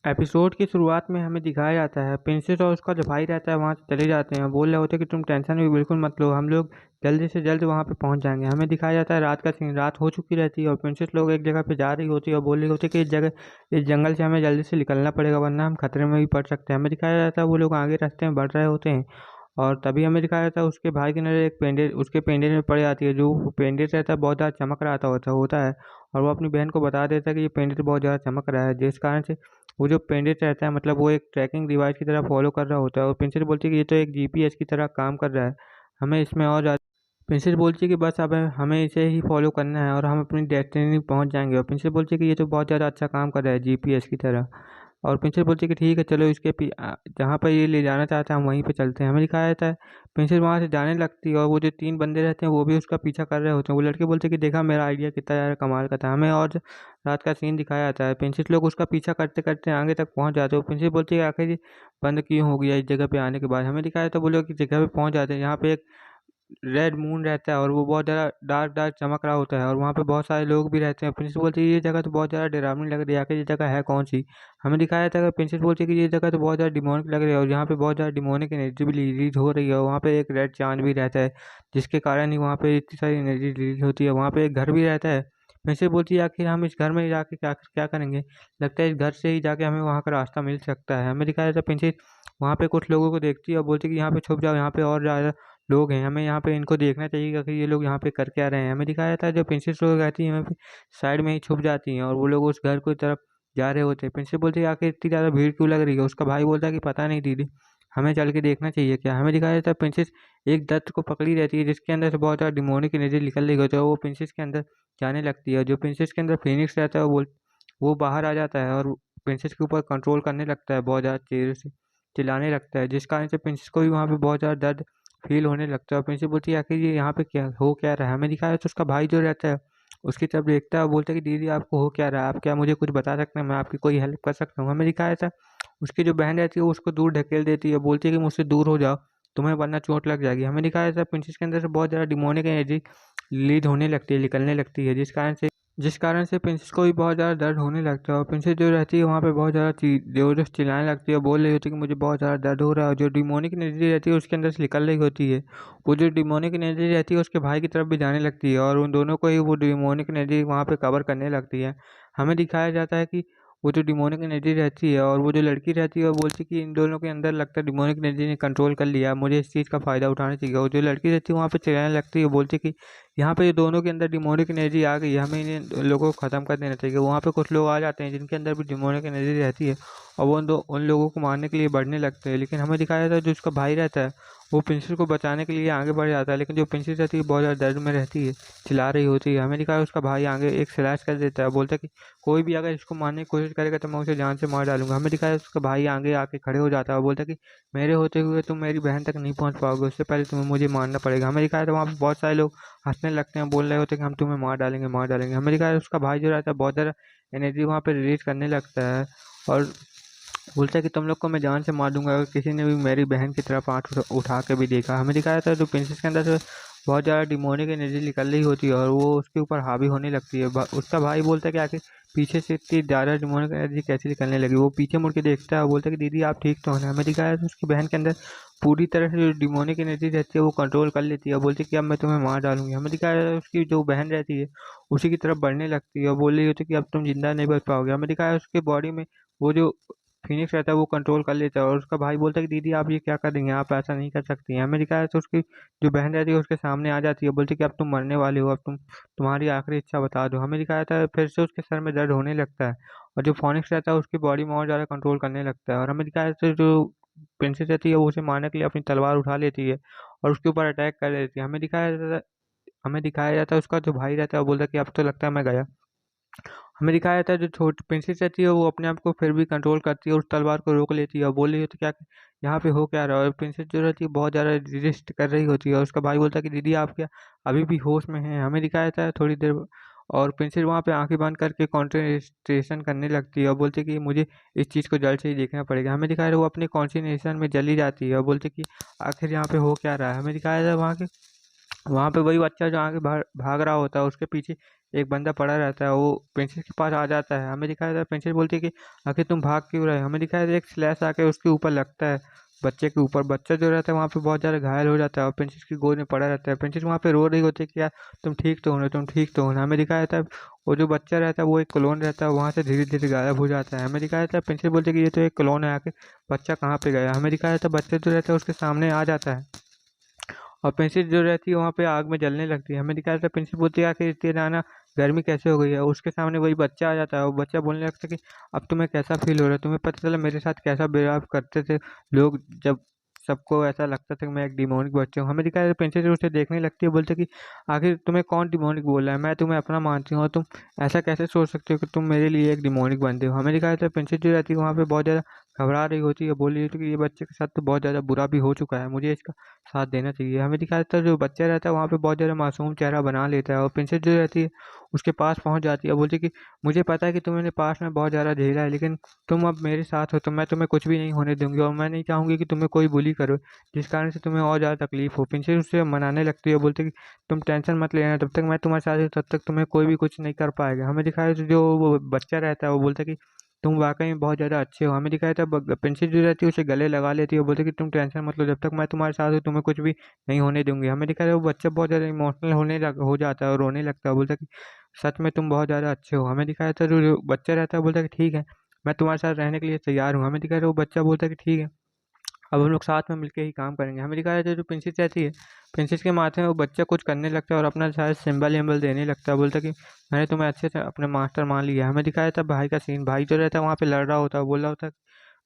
Episode की शुरुआत में हमें दिखाया जाता है प्रिंसेस और उसका जो भाई रहता है वहाँ से चले जाते हैं। बोल रहे होते हैं कि तुम टेंशन भी बिल्कुल मत लो, हम लोग जल्दी से जल्द वहाँ पे पहुँच जाएंगे। हमें दिखाया जाता है रात का सीन, रात हो चुकी रहती है और प्रिंसेस लोग एक जगह पे जा रही होती है और बोल रही होती है कि इस जंगल से हमें जल्दी से निकलना पड़ेगा वरना हम खतरे में भी पड़ सकते हैं। हमें दिखाया जाता है वो लोग आगे रास्ते में बढ़ रहे होते हैं और तभी हमें दिखाया जाता है उसके भाई की नज़र एक पेंडेंट उसके पेंडेंट में पड़ जाती है। जो पेंडेंट रहता है बहुत ज़्यादा चमक रहा होता है और वो अपनी बहन को बता देता है कि ये पेंडेंट बहुत ज़्यादा चमक रहा है, जिस कारण से वो जो पेंडेंट रहता है मतलब वो एक ट्रैकिंग डिवाइस की तरह फॉलो कर रहा होता है। और प्रिंसेस बोलती है कि ये तो एक जीपीएस की तरह काम कर रहा है, हमें इसमें और ज़्यादा। प्रिंसेस बोलती है कि बस अब हमें इसे ही फॉलो करना है और हम अपनी डेस्टिनी पहुंच जाएंगे। और प्रिंसेस बोलती है कि ये तो बहुत ज़्यादा अच्छा काम कर रहा है जीपीएस की तरह। और प्रिंसेस बोलती है कि ठीक है चलो जहाँ पर ये ले जाना चाहता है हम वहीं पे चलते हैं। हमें दिखाया जाता है प्रिंसेस वहाँ से जाने लगती है और वो जो तीन बंदे रहते हैं वो भी उसका पीछा कर रहे होते हैं। वो लड़के बोलते हैं कि देखा मेरा आइडिया कितना ज़्यादा कमाल का था। हमें और रात का सीन दिखाया जाता है, प्रिंसेस लोग उसका पीछा करते करते आगे तक पहुंच जाते हैं। प्रिंसेस बोलती है कि आखिर ये बंद क्यों हो गया इस जगह पे आने के बाद। हमें दिखाया जाता है वो लोग एक जगह पे पहुंच जाते हैं जहाँ पे एक रेड मून रहता है और वो बहुत ज़्यादा डार्क डार्क चमक रहा होता है और वहाँ पे बहुत सारे लोग भी रहते हैं। प्रिंसेस बोलती है ये जगह तो बहुत ज़्यादा डरावनी लग रही है, आखिर ये जगह है कौन सी। हमें दिखाया जाता है कि प्रिंसेस बोलती है कि ये जगह तो बहुत ज़्यादा डिमोनिक लग रही है और यहाँ पे बहुत ज़्यादा डिमोनिक एनर्जी भी रिलीज हो रही है और वहाँ पे एक रेड चांद भी रहता है जिसके कारण ही वहाँ पे इतनी सारी एनर्जी रिलीज होती है। वहाँ पे एक घर भी रहता है। प्रिंसेस बोलती है आखिर हम इस घर में जाके क्या क्या करेंगे, लगता है इस घर से ही जाके हमें वहाँ का रास्ता मिल सकता है। हमें दिखाया जाता है प्रिंसेस वहाँ पे कुछ लोगों को देखती है और बोलती है कि यहाँ पे छुप जाओ, यहाँ पे और ज़्यादा लोग हैं, हमें यहाँ पे इनको देखना चाहिए कि आखिर ये लोग यहाँ पे कर क्या रहे हैं। हमें दिखाया जाता है जो प्रिंसेस लोग रहती हैं वहाँ पे साइड में ही छुप जाती हैं और वो लोग उस घर की तरफ जा रहे होते हैं। प्रिंसेस बोलती है आखिर इतनी ज़्यादा भीड़ क्यों लग रही है। उसका भाई बोलता है कि पता नहीं दीदी, हमें चल के देखना चाहिए क्या। हमें दिखाया जाता है प्रिंसेस एक दत्त को पकड़ी रहती है जिसके अंदर से बहुत ज़्यादा डिमोनिक एनर्जी निकल रही होती है और वो प्रिंसेस के अंदर जाने लगती है। जो प्रिंसेस के अंदर फिनिक्स रहता है वो बाहर आ जाता है और प्रिंसेस के ऊपर कंट्रोल करने लगता है, बहुत ज़्यादा तेज़ से चिल्लाने लगता है, जिस कारण से प्रिंसेस को भी वहाँ पे बहुत ज़्यादा दर्द फील होने लगता है। और प्रिंसेस बोलती है आखिर ये यहाँ पे क्या हो क्या रहा है। हमें दिखाया तो उसका भाई जो रहता है उसकी तरफ देखता है और बोलता है कि दीदी आपको हो क्या रहा है, आप क्या मुझे कुछ बता सकते हैं, मैं आपकी कोई हेल्प कर सकता हूँ। हमें दिखाया था उसकी जो बहन रहती है वो उसको दूर ढकेल देती है, बोलती है कि मुझसे दूर हो जाओ, तुम्हें वरना चोट लग जाएगी। हमें दिखाया था प्रिंसेस के अंदर से बहुत ज़्यादा डिमोनिक एनर्जी रिलीज होने लगती है, निकलने लगती है, जिस कारण से प्रिंसेस को भी बहुत ज़्यादा दर्द होने लगता है। और प्रिंसेस जो रहती है वहाँ पे बहुत ज़्यादा जोर से चिल्लाने लगती है, बोल रही होती है कि मुझे बहुत ज़्यादा दर्द हो रहा है। और जो डिमोनिक एनर्जी रहती है उसके अंदर से निकल रही होती है, वो जो डिमोनिक एनर्जी रहती है उसके भाई की तरफ भी जाने लगती है और उन दोनों को ही वो डिमोनिक एनर्जी वहाँ पे कवर करने लगती है। हमें दिखाया जाता है कि वो जो डिमोनिक एनर्जी रहती है और वो जो लड़की रहती है वो बोलती है कि इन दोनों के अंदर लगता है डिमोनिक एनर्जी ने कंट्रोल कर लिया, मुझे इस चीज़ का फ़ायदा उठाना चाहिए। और जो लड़की रहती है वहाँ पे चिल्लाने लगती है, बोलती है कि यहाँ पे ये दोनों के अंदर डिमोनिक एनर्जी आ गई है, हमें इन्हें लोगों को ख़त्म कर देना चाहिए। वहाँ पे कुछ लोग आ जाते हैं जिनके अंदर भी डिमोनिक एनर्जी रहती है और वो उन लोगों को मारने के लिए बढ़ने लगते हैं। लेकिन हमें दिखाया जाता है जो उसका भाई रहता है वो प्रिंसेस को बचाने के लिए आगे बढ़ जाता है, लेकिन जो प्रिंसेस रहती है बहुत ज़्यादा दर्द में रहती है, चिल्ला रही होती है। हमें दिखाया उसका भाई आगे एक स्लैश कर देता है, बोलता है कि कोई भी अगर इसको मारने की कोशिश करेगा तो मैं उसे जान से मार डालूंगा। हमें दिखाया उसका भाई आगे आके खड़े हो जाता है और बोलता है कि मेरे होते हुए तुम मेरी बहन तक नहीं पहुंच पाओगे, उससे पहले तुम्हें मुझे मारना पड़ेगा। हमें दिखाया था वहाँ पे बहुत सारे लोग हंसने लगते हैं, बोल रहे होते हैं कि हम तुम्हें मार डालेंगे मार डालेंगे। हमें दिखाया उसका भाई जो रहता है बहुत ज़्यादा एनर्जी वहाँ पे रिलीज करने लगता है और बोलता है कि तुम लोग को मैं जान से मार दूंगा अगर किसी ने भी मेरी बहन की तरफ हाथ उठा के भी देखा। हमें दिखाया था जो प्रिंसेस के अंदर से बहुत ज़्यादा डिमोनिक एनर्जी निकल रही होती है और वो उसके ऊपर हावी होने लगती है। उसका भाई बोलता है कि आखिर पीछे से इतनी ज़्यादा डिमोनिक एनर्जी कैसे निकलने लगी। वो पीछे मुड़ के देखता है और बोलता है कि दीदी आप ठीक तो हैं। हमें दिखाया था उसकी बहन के अंदर पूरी तरह से जो डिमोनिक एनर्जी रहती है वो कंट्रोल कर लेती है और बोलती है कि अब मैं तुम्हें मार डालूंगी। हमें दिखाया था उसकी जो बहन रहती है उसी की तरफ बढ़ने लगती है और बोल रही होती है कि अब तुम जिंदा नहीं बच पाओगे। हमें दिखाया उसके बॉडी में वो जो फिनिक्स रहता है वो कंट्रोल कर लेता है और उसका भाई बोलता है कि दीदी आप ये क्या कर रही हैं, आप ऐसा नहीं कर सकती हैं। हमें दिखाया तो उसकी जो बहन रहती है उसके सामने आ जाती है, बोलती है कि अब तुम मरने वाले हो, अब तुम्हारी आखिरी इच्छा बता दो। हमें दिखाया था फिर से उसके सर में दर्द होने लगता है और जो फोनिक्स रहता है उसकी बॉडी में और ज़्यादा कंट्रोल करने लगता है। और हमें दिखाया था जो प्रिंसेस रहती है वो उसे मारने के लिए अपनी तलवार उठा लेती है और उसके ऊपर अटैक कर देती है। हमें दिखाया जाता है उसका जो भाई रहता है वो बोलता है कि अब तो लगता है मैं गया। हमें दिखाया जाता है जो छोटी प्रिंसेस रहती है वो अपने आप को फिर भी कंट्रोल करती है और उस तलवार को रोक लेती है और बोल रही होती है क्या यहाँ पे हो क्या रहा है। और प्रिंसेस जो रहती है बहुत ज़्यादा रिजिस्ट कर रही होती है और उसका भाई बोलता है कि दीदी आप क्या अभी भी होश में हैं। हमें दिखाया जाता है थोड़ी देर और प्रिंसेस वहाँ पे आंखें बंद करके कॉन्सेंट्रेशन करने लगती है और बोलती है कि मुझे इस चीज़ को जल्द से ही देखना पड़ेगा। हमें दिखाया वो अपने कॉन्सेंट्रेशन में जली जाती है और बोलती है कि आखिर यहाँ पे हो क्या रहा है। हमें दिखाया जाता है वहाँ पे वही बच्चा जो आगे भाग रहा होता है उसके पीछे एक बंदा पड़ा रहता है, वो प्रिंसेस के पास आ जाता है। हमें दिखाया जाता है प्रिंसेस बोलती है कि आखिर तुम भाग क्यों रहे हो। हमें दिखाया जाता है एक स्लैश आके उसके ऊपर लगता है, बच्चे के ऊपर। बच्चा जो रहता है वहाँ पे बहुत ज़्यादा घायल हो जाता है और प्रिंसेस की गोद में पड़ा रहता है। प्रिंसेस वहाँ पे रो रही होती है कि यार तुम ठीक तो हो ना, तुम ठीक तो हो ना। हमें दिखाया जाता है वो जो बच्चा रहता है वो एक क्लोन रहता है, वहाँ से धीरे धीरे गायब हो जाता है। हमें दिखाया जाता है प्रिंसेस बोलती है कि ये तो एक क्लोन है, आके बच्चा कहाँ पे गया। हमें दिखाया जाता है बच्चा जो रहता है उसके सामने आ जाता है और पेंसिल जो रहती है वहाँ पे आग में जलने लगती है। हमें दिखाया जाता है पेंसिल बोलती है आखिर इतनी ज़्यादा गर्मी कैसे हो गई है। उसके सामने वही बच्चा आ जाता है और बच्चा बोलने लगता है कि अब तुम्हें कैसा फील हो रहा है, तुम्हें पता चला मेरे साथ कैसा बिहेव करते थे लोग, जब सबको ऐसा लगता था कि मैं एक डिमोनिक बच्चा हूँ। हमें दिखाया जाता है पेंसिल उसे देखने लगती है, बोलते कि आखिर तुम्हें कौन डिमोनिक बोल रहा है, मैं तुम्हें अपना मानती हूँ और तुम ऐसा कैसे सोच सकते हो कि तुम मेरे लिए एक डिमोनिक बनते हो। हमें दिखाया जाता है पेंसिल जो रहती है वहाँ पे बहुत ज़्यादा घबरा रही होती है, बोल रही होती है कि ये बच्चे के साथ तो बहुत ज़्यादा बुरा भी हो चुका है, मुझे इसका साथ देना चाहिए। हमें दिखाया जाता है जो बच्चा रहता है वहाँ पे बहुत ज़्यादा मासूम चेहरा बना लेता है और प्रिंसेस जो रहती है उसके पास पहुँच जाती है, बोलती है कि मुझे पता है कि तुमने पास्ट में बहुत ज़्यादा झेला है, लेकिन तुम अब मेरे साथ हो तो मैं तुम्हें कुछ भी नहीं होने दूंगी और मैं नहीं चाहूँगी कि तुम्हें कोई बुली करो जिस कारण से तुम्हें और ज़्यादा तकलीफ हो। प्रिंसेस उससे मनाने लगती है, बोलती है कि तुम टेंशन मत लेना, जब तक मैं तुम्हारे साथ हूँ तब तक तुम्हें कोई भी कुछ नहीं कर पाएगा। हमें दिखाया जो वो बच्चा रहता है वो बोलता है कि तुम वाकई में बहुत ज़्यादा अच्छे हो। हमें दिखाया था प्रिंसेस जो रहती है उसे गले लगा लेती है और बोलती है कि तुम टेंशन मत लो, जब तक मैं तुम्हारे साथ हूँ तुम्हें कुछ भी नहीं होने दूंगी। हमें दिखा है वो बच्चा बहुत ज़्यादा इमोशनल हो जाता है और रोने लगता है, बोलता है कि सच में तुम बहुत ज़्यादा अच्छे हो। हमें दिखाया था जो बच्चा रहता है बोलता है कि ठीक है, मैं तुम्हारे साथ रहने के लिए तैयार हूँ। हमें दिखाया था वो बच्चा बोलता है कि ठीक है, अब हम लोग साथ में मिलके ही काम करेंगे। हमें दिखाया जाता है जो प्रिंसेस रहती है, प्रिंसेस के माथे में वो बच्चा कुछ करने लगता है और अपना शायद सिंबल विम्बल देने लगता है, बोलता है कि मैंने तुम्हें अच्छे से अपने मास्टर मान लिया है। हमें दिखाया जाता है भाई का सीन, भाई जो रहता है वहाँ पे लड़ रहा होता है, बोल रहा होता है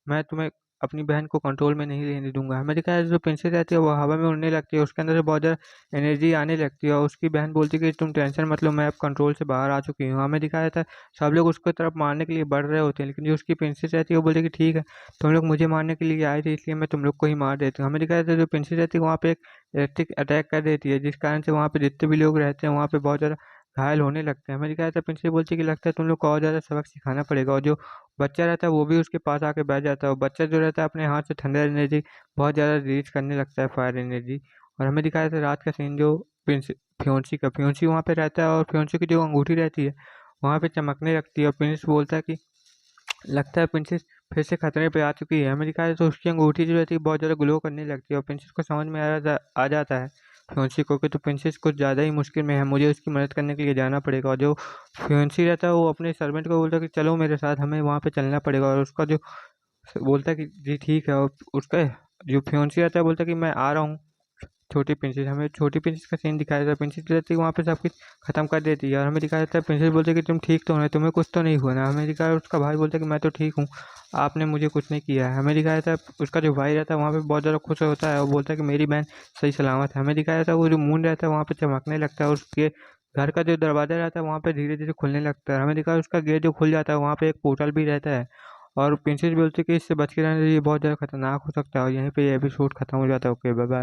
मैं तुम्हें अपनी बहन को कंट्रोल में नहीं लेने दूंगा। हमें दिखाया है जो प्रिंसेस रहती है वो हवा में उड़ने लगती है, उसके अंदर से बहुत ज़्यादा एनर्जी आने लगती है और उसकी बहन बोलती है कि तुम टेंशन मत लो, मैं अब कंट्रोल से बाहर आ चुकी हूँ। हमें दिखाया जाता है सब लोग उसको तरफ मारने के लिए बढ़ रहे होते हैं, लेकिन जो उसकी प्रिंसेस रहती है वो बोलती है कि ठीक है, तुम लोग मुझे मारने के लिए आए थे इसलिए मैं तुम लोग को ही मार देती हूँ। हमें दिखाया जाता है जो प्रिंसेस रहती है वहाँ पे एक इलेक्ट्रिक अटैक कर देती है, जिस कारण से वहाँ पे जितने भी लोग रहते हैं वहाँ पे बहुत ज़्यादा घायल होने लगते हैं। हमें दिखाया जाता है प्रिंसेस बोलती है कि लगता है तुम लोग को और ज़्यादा सबक सिखाना पड़ेगा और जो बच्चा रहता है वो भी उसके पास आके बैठ जाता है और बच्चा जो रहता है अपने हाथ से थंडर एनर्जी बहुत ज़्यादा रिलीज करने लगता है, फायर एनर्जी। और हमें दिखाया जाता है रात का सीन जो प्रिंस फ्योंसी वहाँ पे रहता है और फ्योंसी की जो अंगूठी रहती है वहाँ पे चमकने लगती है और प्रिंस बोलता है कि लगता है प्रिंसेस फिर से खतरे पे आ चुकी है। हमें दिखाया तो उसकी अंगूठी जो रहती है बहुत ज़्यादा ग्लो करने लगती है और प्रिंसेस को समझ में आ जाता है फ्योंसी को कि तो प्रिंसेस कुछ ज़्यादा ही मुश्किल में है, मुझे उसकी मदद करने के लिए जाना पड़ेगा। और जो फ्योंसी रहता है वो अपने सर्वेंट को बोलता है कि चलो मेरे साथ, हमें वहाँ पे चलना पड़ेगा। और उसका जो बोलता है कि जी ठीक है, और उसका जो फियोंसी रहता है बोलता है कि मैं आ रहा हूँ। छोटी प्रिंसेस, हमें छोटी प्रिंसेस का सीन दिखाया जाता है, प्रिंसेस जो रहती है वहाँ पे सब कुछ खत्म कर देती है और हमें दिखाया जाता है प्रिंसेस बोलते है कि तुम ठीक तो हो ना, तुम्हें कुछ तो नहीं हुआ ना। हमें दिखाया उसका भाई बोलता है कि मैं तो ठीक हूँ, आपने मुझे कुछ नहीं किया है। हमें दिखाया जाता है उसका जो भाई रहता है वहाँ पे बहुत ज़्यादा खुश होता है और बोलता है कि मेरी बहन सही सलामत है। हमें दिखाया जाता है वो जो मून रहता है वहाँ पे चमकने लगता है, उसके घर का जो दरवाजा रहता है वहाँ पे धीरे धीरे खुलने लगता है। हमें दिखा उसका गेट जो खुल जाता है वहाँ पे एक पोर्टल भी रहता है और प्रिंसेस बोलती है कि इससे बच के रहना चाहिए, बहुत ज़्यादा खतरनाक हो सकता है। और यहीं पे ये एपिसोड खत्म हो जाता है। Okay bye bye.